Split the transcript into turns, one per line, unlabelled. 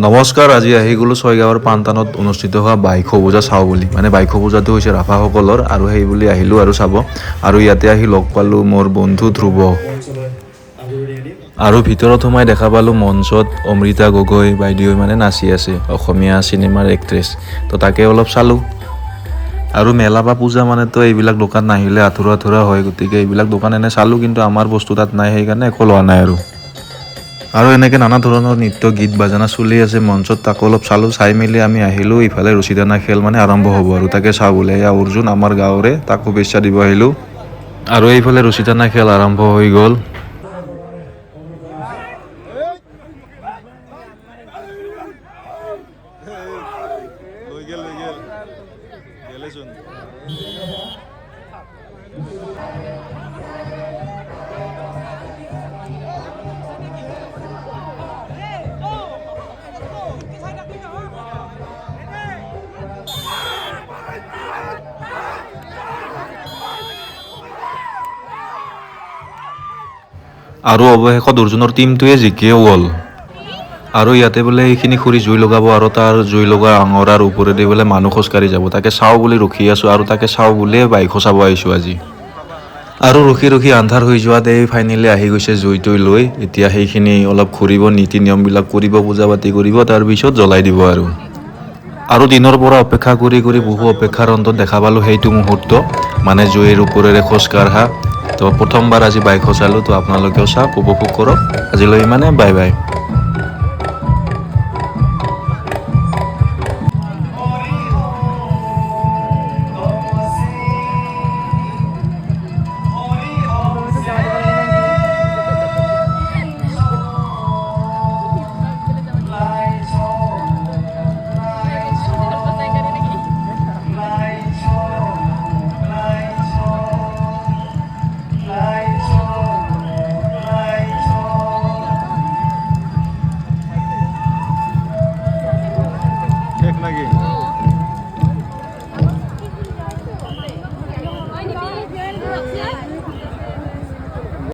নমস্কাৰ, আজি আহি গ'লোঁ ছয়গাঁৱৰ পাণতানত অনুষ্ঠিত হোৱা বাইখো পূজা চাওঁ বুলি। মানে বাইখো পূজাটো হৈছে ৰাভাসকলৰ, আৰু সেই বুলি আহিলোঁ আৰু চাব। আৰু ইয়াতে আহি লগ পালোঁ মোৰ বন্ধু ধ্ৰুৱ। আৰু ভিতৰত সোমাই দেখা পালোঁ মঞ্চত অমৃতা গগৈ বাইদেউ মানে নাচি আছে, অসমীয়া চিনেমাৰ এক্ট্ৰেছ। তো তাকে অলপ চালোঁ। আৰু মেলা বা পূজা মানেতো এইবিলাক দোকান নাহিলে আধৰুৱা হয়, গতিকে এইবিলাক দোকান এনে চালোঁ, কিন্তু আমাৰ বস্তু তাত নাই, সেইকাৰণে একো লোৱা নাই আৰু এনেকৈ নানা ধৰণৰ নৃত্য গীত বাজানা চলি আছে মঞ্চত, তাকো অলপ চালোঁ। চাই মেলি আমি আহিলোঁ ইফালে ৰছীদানা খেল মানে আৰম্ভ হ'ব আৰু তাকে চাওঁ বোলে। এয়া অৰ্জুন আমাৰ গাঁৱৰে, তাক শুভেচ্ছা দিব আহিলোঁ। আৰু এইফালে ৰছীদানা খেল আৰম্ভ হৈ গ'ল। আৰু অৱশেষত অৰ্জুনৰ টীমটোৱে জিকিও গ'ল। আৰু ইয়াতে বোলে এইখিনি খৰি জুই লগাব, আৰু তাৰ জুই লগা আঙৰাৰ ওপৰেদি বোলে মানুহ খোজকাঢ়ি যাব। তাকে চাওঁ বুলি ৰখি আছোঁ, আৰু তাকে চাওঁ বুলিয়ে বাইকো চাব আহিছোঁ আজি। আৰু ৰখি আন্ধাৰ হৈ যোৱাত এই ফাইনেলি আহি গৈছে জুইটো লৈ। এতিয়া সেইখিনি অলপ ঘূৰিব, নীতি নিয়মবিলাক কৰিব, পূজা পাতি কৰিব, তাৰপিছত জ্বলাই দিব আৰু দিনৰ পৰা অপেক্ষা কৰি বহু অপেক্ষাৰ অন্তত দেখা পালোঁ সেইটো মুহূৰ্ত, মানে জুইৰ ওপৰেৰে খোজ কাঢ়া। তো প্ৰথমবাৰ আজি বাইকো চালোঁ, তো আপোনালোকেও চাওক, উপভোগ কৰক। আজিলৈ ইমানে, বাই বাই।